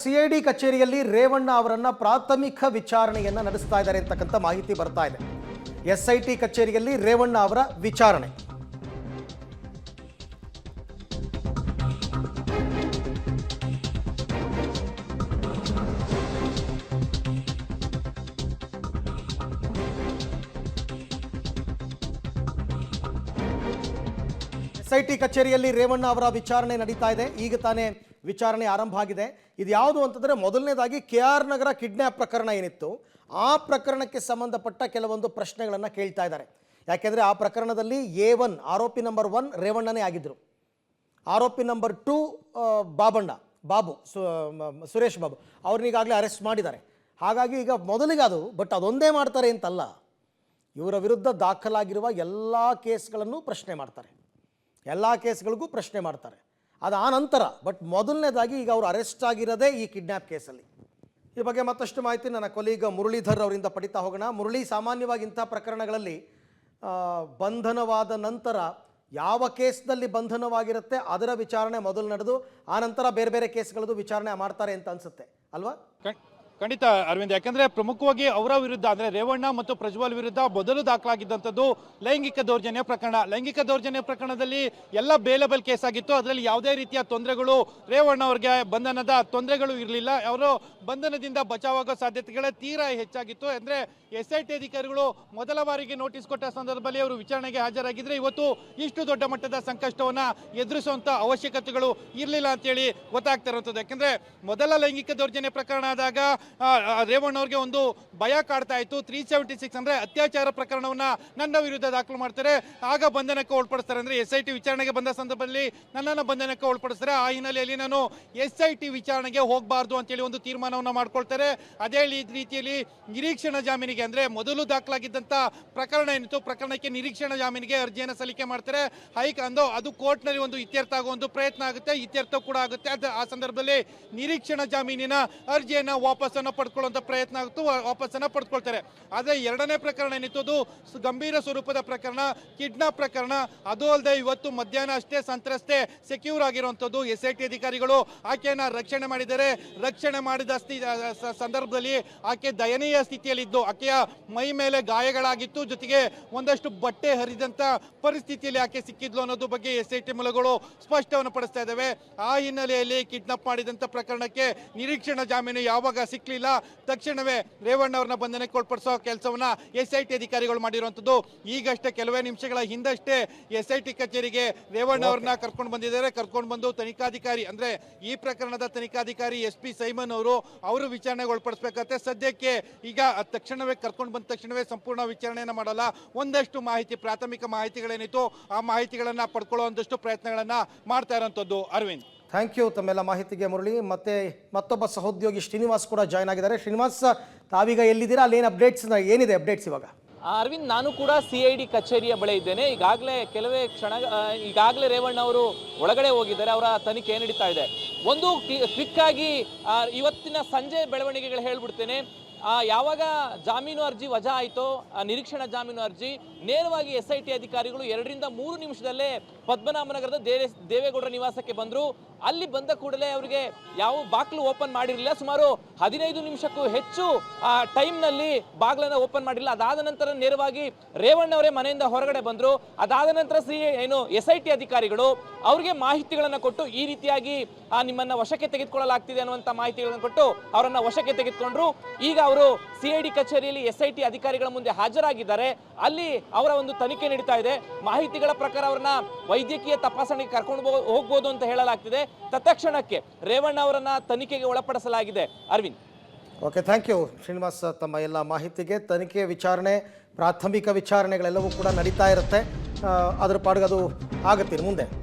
CID ಕಚೇರಿಯಲ್ಲಿ ರೇವಣ್ಣ ಅವರನ್ನ ಪ್ರಾಥಮಿಕ ವಿಚಾರಣೆಯನ್ನ ನಡೆಸ್ತಾ ಇದ್ದಾರೆ ಅಂತಕ್ಕಂಥ ಮಾಹಿತಿ ಬರ್ತಾ ಇದೆ. ಎಸ್ಐಟಿ ಕಚೇರಿಯಲ್ಲಿ ರೇವಣ್ಣ ಅವರ ವಿಚಾರಣೆ. ಎಸ್ಐಟಿ ಕಚೇರಿಯಲ್ಲಿ ರೇವಣ್ಣ ಅವರ ವಿಚಾರಣೆ ನಡೀತಾ ಇದೆ. ಈಗ ತಾನೇ ವಿಚಾರಣೆ ಆರಂಭ ಆಗಿದೆ. ಇದು ಯಾವುದು ಅಂತಂದರೆ, ಮೊದಲನೇದಾಗಿ KR ನಗರ ಕಿಡ್ನ್ಯಾಪ್ ಪ್ರಕರಣ ಏನಿತ್ತು, ಆ ಪ್ರಕರಣಕ್ಕೆ ಸಂಬಂಧಪಟ್ಟ ಕೆಲವೊಂದು ಪ್ರಶ್ನೆಗಳನ್ನು ಕೇಳ್ತಾ ಇದ್ದಾರೆ. ಯಾಕೆಂದರೆ ಆ ಪ್ರಕರಣದಲ್ಲಿ A1 ಆರೋಪಿ ನಂಬರ್ 1 ರೇವಣ್ಣನೇ ಆಗಿದ್ದರು. ಆರೋಪಿ ನಂಬರ್ 2 ಸುರೇಶ್ ಬಾಬು ಅವ್ರನ್ನೀಗಾಗಲೇ ಅರೆಸ್ಟ್ ಮಾಡಿದ್ದಾರೆ. ಹಾಗಾಗಿ ಈಗ ಮೊದಲಿಗೆ ಅದು, ಬಟ್ ಅದೊಂದೇ ಮಾಡ್ತಾರೆ ಅಂತಲ್ಲ, ಇವರ ವಿರುದ್ಧ ದಾಖಲಾಗಿರುವ ಎಲ್ಲ ಕೇಸ್ಗಳನ್ನು ಪ್ರಶ್ನೆ ಮಾಡ್ತಾರೆ, ಎಲ್ಲ ಕೇಸ್ಗಳಿಗೂ ಪ್ರಶ್ನೆ ಮಾಡ್ತಾರೆ. ಅದು ಆ ನಂತರ, ಬಟ್ ಮೊದಲನೇದಾಗಿ ಈಗ ಅವರು ಅರೆಸ್ಟ್ ಆಗಿರೋದೇ ಈ ಕಿಡ್ನ್ಯಾಪ್ ಕೇಸಲ್ಲಿ. ಈ ಬಗ್ಗೆ ಮತ್ತಷ್ಟು ಮಾಹಿತಿ ನನ್ನ ಕೊಲೀಗ ಮುರಳೀಧರ್ ಅವರಿಂದ ಪಡಿತಾ ಹೋಗೋಣ. ಮುರಳಿ, ಸಾಮಾನ್ಯವಾಗಿ ಇಂಥ ಪ್ರಕರಣಗಳಲ್ಲಿ ಬಂಧನವಾದ ನಂತರ ಯಾವ ಕೇಸ್ನಲ್ಲಿ ಬಂಧನವಾಗಿರುತ್ತೆ ಅದರ ವಿಚಾರಣೆ ಮೊದಲು ನಡೆದು ಆನಂತರ ಬೇರೆ ಬೇರೆ ಕೇಸ್ಗಳದ್ದು ವಿಚಾರಣೆ ಮಾಡ್ತಾರೆ ಅಂತ ಅನ್ಸುತ್ತೆ ಅಲ್ವಾ? ಖಂಡಿತ ಅರವಿಂದ್, ಯಾಕಂದ್ರೆ ಪ್ರಮುಖವಾಗಿ ಅವರ ವಿರುದ್ಧ ಅಂದ್ರೆ ರೇವಣ್ಣ ಮತ್ತು ಪ್ರಜ್ವಲ್ ವಿರುದ್ಧ ಮೊದಲು ದಾಖಲಾಗಿದ್ದಂಥದ್ದು ಲೈಂಗಿಕ ದೌರ್ಜನ್ಯ ಪ್ರಕರಣ. ಲೈಂಗಿಕ ದೌರ್ಜನ್ಯ ಪ್ರಕರಣದಲ್ಲಿ ಎಲ್ಲ ಬೇಲಬಲ್ ಕೇಸ್ ಆಗಿತ್ತು. ಅದರಲ್ಲಿ ಯಾವುದೇ ರೀತಿಯ ತೊಂದರೆಗಳು ರೇವಣ್ಣ ಅವರಿಗೆ ಬಂಧನದ ತೊಂದರೆಗಳು ಇರಲಿಲ್ಲ. ಅವರು ಬಂಧನದಿಂದ ಬಚಾವಾಗೋ ಸಾಧ್ಯತೆಗಳೇ ತೀರಾ ಹೆಚ್ಚಾಗಿತ್ತು. ಅಂದ್ರೆ SIT ಅಧಿಕಾರಿಗಳು ಮೊದಲ ಬಾರಿಗೆ ನೋಟಿಸ್ ಕೊಟ್ಟ ಸಂದರ್ಭದಲ್ಲಿ ಅವರು ವಿಚಾರಣೆಗೆ ಹಾಜರಾಗಿದ್ರೆ ಇವತ್ತು ಇಷ್ಟು ದೊಡ್ಡ ಮಟ್ಟದ ಸಂಕಷ್ಟವನ್ನ ಎದುರಿಸುವಂತ ಅವಶ್ಯಕತೆಗಳು ಇರಲಿಲ್ಲ ಅಂತೇಳಿ ಗೊತ್ತಾಗ್ತಾ ಇರುವಂಥದ್ದು. ಯಾಕಂದ್ರೆ ಮೊದಲ ಲೈಂಗಿಕ ದೌರ್ಜನ್ಯ ಪ್ರಕರಣ ಆದಾಗ ರೇವಣ್ಣ ಅವ್ರಿಗೆ ಒಂದು ಭಯ ಕಾಡ್ತಾ ಇತ್ತು. 376 ಅಂದ್ರೆ ಅತ್ಯಾಚಾರ ಪ್ರಕರಣವನ್ನ ನನ್ನ ವಿರುದ್ಧ ದಾಖಲು ಮಾಡ್ತಾರೆ, ಆಗ ಬಂಧನಕ್ಕೆ ಒಳಪಡಿಸ್ತಾರೆ. ಅಂದ್ರೆ SIT ವಿಚಾರಣೆಗೆ ಬಂದ ಸಂದರ್ಭದಲ್ಲಿ ನನ್ನನ್ನು ಬಂಧನಕ್ಕೆ ಒಳಪಡಿಸ್ತಾರೆ. ಆ ಹಿನ್ನೆಲೆಯಲ್ಲಿ ನಾನು SIT ವಿಚಾರಣೆಗೆ ಹೋಗಬಾರ್ದು ಅಂತೇಳಿ ಒಂದು ತೀರ್ಮಾನವನ್ನ ಮಾಡ್ಕೊಳ್ತಾರೆ. ಅದೇ ರೀತಿಯಲ್ಲಿ ನಿರೀಕ್ಷಣಾ ಜಾಮೀನಿಗೆ, ಅಂದ್ರೆ ಮೊದಲು ದಾಖಲಾಗಿದ್ದಂತ ಪ್ರಕರಣ ಏನಿತ್ತು, ಪ್ರಕರಣಕ್ಕೆ ನಿರೀಕ್ಷಣಾ ಜಾಮೀನಿಗೆ ಅರ್ಜಿಯನ್ನು ಸಲ್ಲಿಕೆ ಮಾಡ್ತಾರೆ. ಅದು ಕೋರ್ಟ್ ನಲ್ಲಿ ಒಂದು ಇತ್ಯರ್ಥ ಆಗೋ ಒಂದು ಪ್ರಯತ್ನ ಆಗುತ್ತೆ, ಇತ್ಯರ್ಥ ಕೂಡ ಆಗುತ್ತೆ. ಆ ಸಂದರ್ಭದಲ್ಲಿ ನಿರೀಕ್ಷಣಾ ಜಾಮೀನಿನ ಅರ್ಜಿಯನ್ನ ವಾಪಸ್ಸನ್ನು ಪಡ್ಕೊಳ್ಳುವಂತ ಪ್ರಯತ್ನ ಆಗುತ್ತೆ, ವಾಪಸ್ಸನ್ನ ಪಡ್ಕೊಳ್ತಾರೆ. ಆದ್ರೆ ಎರಡನೇ ಪ್ರಕರಣ ಏನಿತ್ತು, ಅದು ಗಂಭೀರ ಸ್ವರೂಪದ ಪ್ರಕರಣ, ಕಿಡ್ನಾಪ್ ಪ್ರಕರಣ. ಅದು ಅಲ್ಲದೆ ಇವತ್ತು ಮಧ್ಯಾಹ್ನ ಅಷ್ಟೇ ಸಂತ್ರಸ್ತೆ ಸೆಕ್ಯೂರ್ ಆಗಿರುವಂತದ್ದು. SIT ಅಧಿಕಾರಿಗಳು ಆಕೆಯನ್ನ ರಕ್ಷಣೆ ಮಾಡಿದ್ದಾರೆ. ರಕ್ಷಣೆ ಮಾಡಿದ ಸಂದರ್ಭದಲ್ಲಿ ಆಕೆ ದಯನೀಯ ಸ್ಥಿತಿಯಲ್ಲಿದ್ದು, ಆಕೆಯ ಮೈ ಮೇಲೆ ಗಾಯಗಳಾಗಿತ್ತು, ಜೊತೆಗೆ ಒಂದಷ್ಟು ಬಟ್ಟೆ ಹರಿದಂತ ಪರಿಸ್ಥಿತಿಯಲ್ಲಿ ಆಕೆ ಸಿಕ್ಕಿದ್ಲು ಅನ್ನೋದು ಬಗ್ಗೆ SIT ಮೂಲಗಳು ಸ್ಪಷ್ಟವನ್ನು ಪಡಿಸ್ತಾ ಇದ್ದಾವೆ. ಆ ಹಿನ್ನೆಲೆಯಲ್ಲಿ ಕಿಡ್ನಾಪ್ ಮಾಡಿದಂತ ಪ್ರಕರಣಕ್ಕೆ ನಿರೀಕ್ಷಣಾ ಜಾಮೀನು ಯಾವಾಗ ಸಿಕ್ಲಿಲ್ಲ, ತಕ್ಷಣವೇ ರೇವಣ್ಣ ಅವ್ರನ್ನ ಬಂಧನಕ್ಕೆ ಒಳಪಡಿಸೋ ಕೆಲಸವನ್ನ SIT ಅಧಿಕಾರಿಗಳು ಮಾಡಿರುವಂತದ್ದು. ಈಗಷ್ಟೇ ಕೆಲವೇ ನಿಮಿಷಗಳ ಹಿಂದಷ್ಟೇ SIT ಕಚೇರಿಗೆ ರೇವಣ್ಣ ಅವ್ರನ್ನ ಕರ್ಕೊಂಡು ಬಂದಿದ್ದಾರೆ. ಕರ್ಕೊಂಡು ಬಂದು ತನಿಖಾಧಿಕಾರಿ, ಅಂದ್ರೆ ಈ ಪ್ರಕರಣದ ತನಿಖಾಧಿಕಾರಿ SP ಸೈಮನ್ ಅವರು ವಿಚಾರಣೆಗೆ ಒಳಪಡಿಸಬೇಕಾಗುತ್ತೆ. ಸದ್ಯಕ್ಕೆ ಈಗ ತಕ್ಷಣವೇ ಕರ್ಕೊಂಡು ಬಂದ ತಕ್ಷಣವೇ ಸಂಪೂರ್ಣ ವಿಚಾರಣೆಯನ್ನ ಮಾಡಲ್ಲ. ಒಂದಷ್ಟು ಮಾಹಿತಿ, ಪ್ರಾಥಮಿಕ ಮಾಹಿತಿಗಳೇನಿತ್ತು ಆ ಮಾಹಿತಿಗಳನ್ನ ಪಡ್ಕೊಳ್ಳುವಂತಷ್ಟು ಪ್ರಯತ್ನಗಳನ್ನ ಮಾಡ್ತಾ ಇರುವಂತದ್ದು. ಅರವಿಂದ್, ಥ್ಯಾಂಕ್ ಯು ತಮ್ಮೆಲ್ಲ ಮಾಹಿತಿಗೆ ಮುರಳಿ. ಮತ್ತೊಬ್ಬ ಸಹೋದ್ಯೋಗಿ ಶ್ರೀನಿವಾಸ್ ಕೂಡ ಜಾಯ್ನ್ ಆಗಿದ್ದಾರೆ. ಶ್ರೀನಿವಾಸ್, ತಾವೀಗ ಎಲ್ಲಿದ್ದೀರಾ? ಅಲ್ಲಿ ಏನಿದೆ ಅಪ್ಡೇಟ್ಸ್ ಇವಾಗ? ಅರವಿಂದ್, ನಾನು ಕೂಡ CID ಕಚೇರಿಯ ಬಳಿ ಇದ್ದೇನೆ. ಈಗಾಗಲೇ ರೇವಣ್ಣ ಅವರು ಒಳಗಡೆ ಹೋಗಿದ್ದಾರೆ. ಅವರ ತನಿಖೆ ನಡೀತಾ ಇದೆ. ಒಂದು ಕ್ವಿಕ್ ಆಗಿ ಇವತ್ತಿನ ಸಂಜೆ ಬೆಳವಣಿಗೆಗಳು ಹೇಳ್ಬಿಡ್ತೇನೆ. ಯಾವಾಗ ಜಾಮೀನು ಅರ್ಜಿ ವಜಾ ಆಯಿತೋ, ನಿರೀಕ್ಷಣಾ ಜಾಮೀನು ಅರ್ಜಿ ನೇರವಾಗಿ SIT ಅಧಿಕಾರಿಗಳು 2 ರಿಂದ 3 ನಿಮಿಷದಲ್ಲೇ ಪದ್ಮನಾಭನಗರದ ದೇವೇಗೌಡರ ನಿವಾಸಕ್ಕೆ ಬಂದರು. ಅಲ್ಲಿ ಬಂದ ಕೂಡಲೇ ಅವರಿಗೆ ಯಾವ ಬಾಗಿಲು ಓಪನ್ ಮಾಡಿರಲಿಲ್ಲ. ಸುಮಾರು 15 ನಿಮಿಷಕ್ಕೂ ಹೆಚ್ಚು ಟೈಮ್ನಲ್ಲಿ ಬಾಗಿಲನ್ನು ಓಪನ್ ಮಾಡಿಲ್ಲ. ಅದಾದ ನಂತರ ನೇರವಾಗಿ ರೇವಣ್ಣ ಅವರೇ ಮನೆಯಿಂದ ಹೊರಗಡೆ ಬಂದರು. ಅದಾದ ನಂತರ SIT ಅಧಿಕಾರಿಗಳು ಅವರಿಗೆ ಮಾಹಿತಿಗಳನ್ನು ಕೊಟ್ಟು, ಈ ರೀತಿಯಾಗಿ ನಿಮ್ಮನ್ನು ವಶಕ್ಕೆ ತೆಗೆದುಕೊಳ್ಳಲಾಗ್ತಿದೆ ಅನ್ನುವಂಥ ಮಾಹಿತಿಗಳನ್ನು ಕೊಟ್ಟು ಅವರನ್ನು ವಶಕ್ಕೆ ತೆಗೆದುಕೊಂಡ್ರು. ಈಗ ಅವರು CID ಕಚೇರಿಯಲ್ಲಿ SIT ಅಧಿಕಾರಿಗಳ ಮುಂದೆ ಹಾಜರಾಗಿದ್ದಾರೆ. ಅಲ್ಲಿ ಅವರ ಒಂದು ತನಿಖೆ ನಡೀತಾ ಇದೆ. ಮಾಹಿತಿಗಳ ಪ್ರಕಾರ ಅವರನ್ನ ವೈದ್ಯಕೀಯ ತಪಾಸಣೆಗೆ ಕರ್ಕೊಂಡು ಹೋಗ್ಬೋದು ಅಂತ ಹೇಳಲಾಗ್ತಿದೆ. ತತ್ಕ್ಷಣಕ್ಕೆ ರೇವಣ್ಣ ಅವರನ್ನ ತನಿಖೆಗೆ ಒಳಪಡಿಸಲಾಗಿದೆ. Arvind, okay, thank you Srinivas ತಮ್ಮ ಎಲ್ಲ ಮಾಹಿತಿಗೆ. ತನಿಖೆ, ವಿಚಾರಣೆ, ಪ್ರಾಥಮಿಕ ವಿಚಾರಣೆಗಳೆಲ್ಲವೂ ಕೂಡ ನಡೀತಾ ಇರುತ್ತೆ. ಅದರ ಪಾಡಿಗೆ ಅದು ಆಗುತ್ತೆ ಮುಂದೆ.